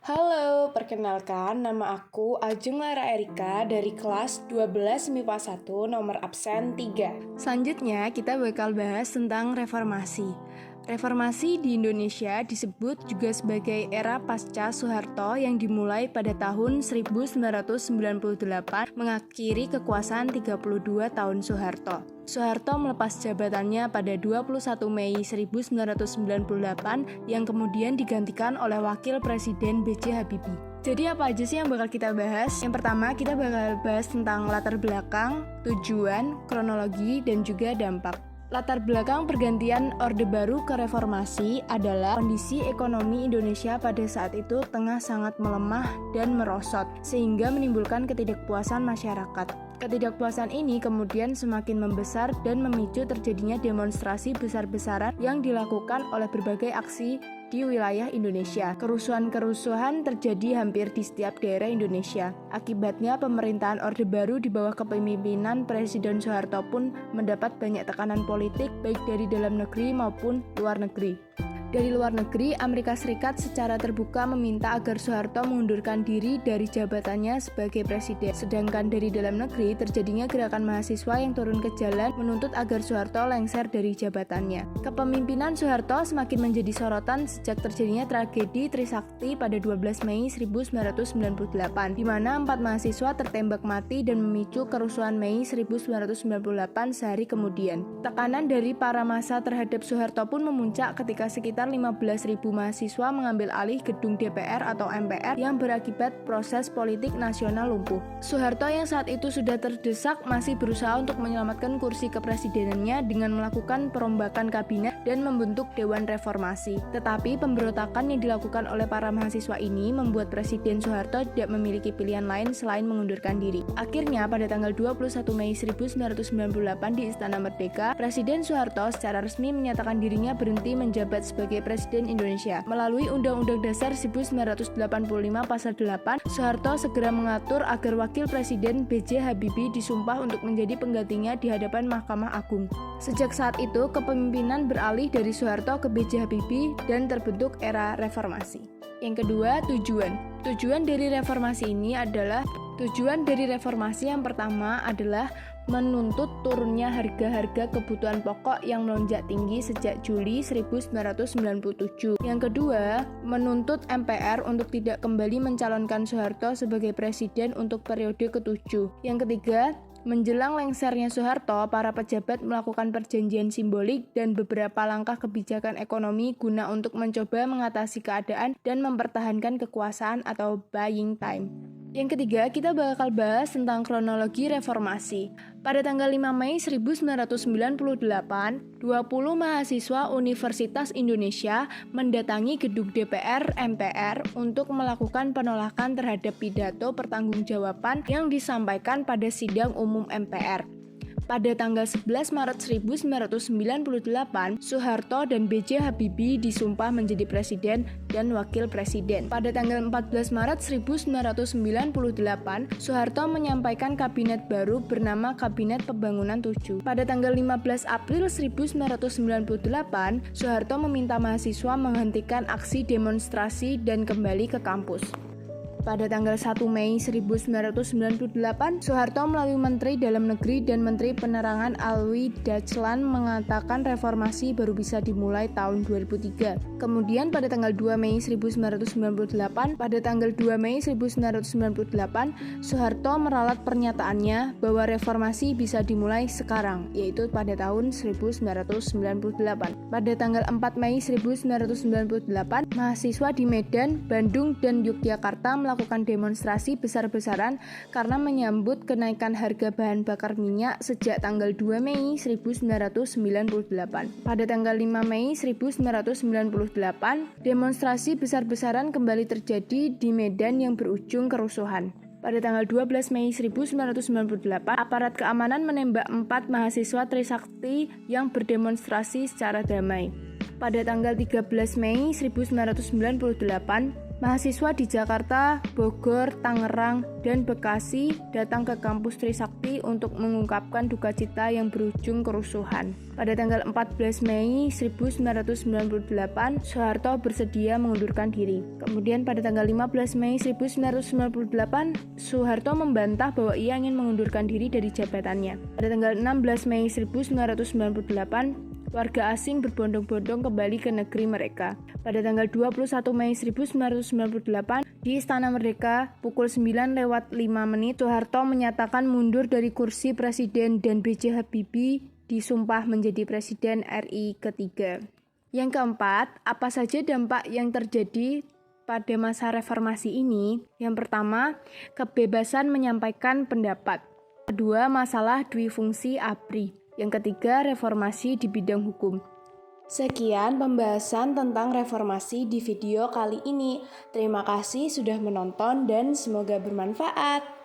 Halo, perkenalkan nama aku Ajeng Lara Erika dari kelas 12 MIPA 1 nomor absen 3. Selanjutnya kita bakal bahas tentang reformasi. Reformasi di Indonesia disebut juga sebagai era pasca Soeharto yang dimulai pada tahun 1998 mengakhiri kekuasaan 32 tahun Soeharto. Soeharto melepas jabatannya pada 21 Mei 1998 yang kemudian digantikan oleh Wakil Presiden B.J. Habibie. Jadi apa aja sih yang bakal kita bahas? Yang pertama kita bakal bahas tentang latar belakang, tujuan, kronologi, dan juga dampak. Latar belakang pergantian Orde Baru ke reformasi adalah kondisi ekonomi Indonesia pada saat itu tengah sangat melemah dan merosot, sehingga menimbulkan ketidakpuasan masyarakat. Ketidakpuasan ini kemudian semakin membesar dan memicu terjadinya demonstrasi besar-besaran yang dilakukan oleh berbagai aksi di wilayah Indonesia. Kerusuhan-kerusuhan terjadi hampir di setiap daerah Indonesia. Akibatnya pemerintahan Orde Baru di bawah kepemimpinan Presiden Soeharto pun mendapat banyak tekanan politik baik dari dalam negeri maupun luar negeri. Dari luar negeri, Amerika Serikat secara terbuka meminta agar Soeharto mengundurkan diri dari jabatannya sebagai presiden. Sedangkan dari dalam negeri, terjadinya gerakan mahasiswa yang turun ke jalan menuntut agar Soeharto lengser dari jabatannya. Kepemimpinan Soeharto semakin menjadi sorotan sejak terjadinya tragedi Trisakti pada 12 Mei 1998, di mana 4 mahasiswa tertembak mati dan memicu kerusuhan Mei 1998 sehari kemudian. Tekanan dari para massa terhadap Soeharto pun memuncak ketika sekitar 15.000 mahasiswa mengambil alih gedung DPR atau MPR yang berakibat proses politik nasional lumpuh. Soeharto yang saat itu sudah terdesak masih berusaha untuk menyelamatkan kursi kepresidenannya dengan melakukan perombakan kabinet dan membentuk Dewan Reformasi. Tetapi pemberontakan yang dilakukan oleh para mahasiswa ini membuat Presiden Soeharto tidak memiliki pilihan lain selain mengundurkan diri. Akhirnya pada tanggal 21 Mei 1998 di Istana Merdeka, Presiden Soeharto secara resmi menyatakan dirinya berhenti menjabat sebagai Presiden Indonesia. Melalui Undang-Undang Dasar 1945 Pasal 8, Soeharto segera mengatur agar Wakil Presiden B.J. Habibie disumpah untuk menjadi penggantinya di hadapan Mahkamah Agung. Sejak saat itu, kepemimpinan beralih dari Soeharto ke B.J. Habibie dan terbentuk era reformasi. Yang kedua, tujuan. Tujuan dari reformasi yang pertama adalah menuntut turunnya harga-harga kebutuhan pokok yang melonjak tinggi sejak Juli 1997. Yang kedua, menuntut MPR untuk tidak kembali mencalonkan Soeharto sebagai presiden untuk periode ke-7. Yang ketiga, menjelang lengsernya Soeharto, para pejabat melakukan perjanjian simbolik dan beberapa langkah kebijakan ekonomi guna untuk mencoba mengatasi keadaan dan mempertahankan kekuasaan atau buying time. Yang ketiga, kita bakal bahas tentang kronologi reformasi. Pada tanggal 5 Mei 1998, 20 mahasiswa Universitas Indonesia mendatangi gedung DPR MPR untuk melakukan penolakan terhadap pidato pertanggungjawaban yang disampaikan pada sidang umum MPR. Pada tanggal 11 Maret 1998, Soeharto dan B.J. Habibie disumpah menjadi presiden dan wakil presiden. Pada tanggal 14 Maret 1998, Soeharto menyampaikan kabinet baru bernama Kabinet Pembangunan 7. Pada tanggal 15 April 1998, Soeharto meminta mahasiswa menghentikan aksi demonstrasi dan kembali ke kampus. Pada tanggal 1 Mei 1998, Soeharto melalui Menteri Dalam Negeri dan Menteri Penerangan Alwi Dachlan mengatakan reformasi baru bisa dimulai tahun 2003. Kemudian pada tanggal 2 Mei 1998, Soeharto meralat pernyataannya bahwa reformasi bisa dimulai sekarang, yaitu pada tahun 1998. Pada tanggal 4 Mei 1998, mahasiswa di Medan, Bandung, dan Yogyakarta melakukan demonstrasi besar-besaran karena menyambut kenaikan harga bahan bakar minyak sejak tanggal 2 Mei 1998. Pada tanggal 5 Mei 1998, demonstrasi besar-besaran kembali terjadi di Medan yang berujung kerusuhan. Pada tanggal 12 Mei 1998, aparat keamanan menembak 4 mahasiswa Trisakti yang berdemonstrasi secara damai. Pada tanggal 13 Mei 1998, Mahasiswa di Jakarta, Bogor, Tangerang, dan Bekasi datang ke kampus Trisakti untuk mengungkapkan duka cita yang berujung kerusuhan. Pada tanggal 14 Mei 1998, Soeharto bersedia mengundurkan diri. Kemudian pada tanggal 15 Mei 1998, Soeharto membantah bahwa ia ingin mengundurkan diri dari jabatannya. Pada tanggal 16 Mei 1998, warga asing berbondong-bondong kembali ke negeri mereka. Pada tanggal 21 Mei 1998, di Istana Merdeka, pukul 9:05, Soeharto menyatakan mundur dari kursi presiden dan B.J. Habibie disumpah menjadi Presiden RI ketiga. Yang keempat, apa saja dampak yang terjadi pada masa reformasi ini? Yang pertama, kebebasan menyampaikan pendapat. Kedua, masalah duifungsi ABRI. Yang ketiga, reformasi di bidang hukum. Sekian pembahasan tentang reformasi di video kali ini. Terima kasih sudah menonton dan semoga bermanfaat.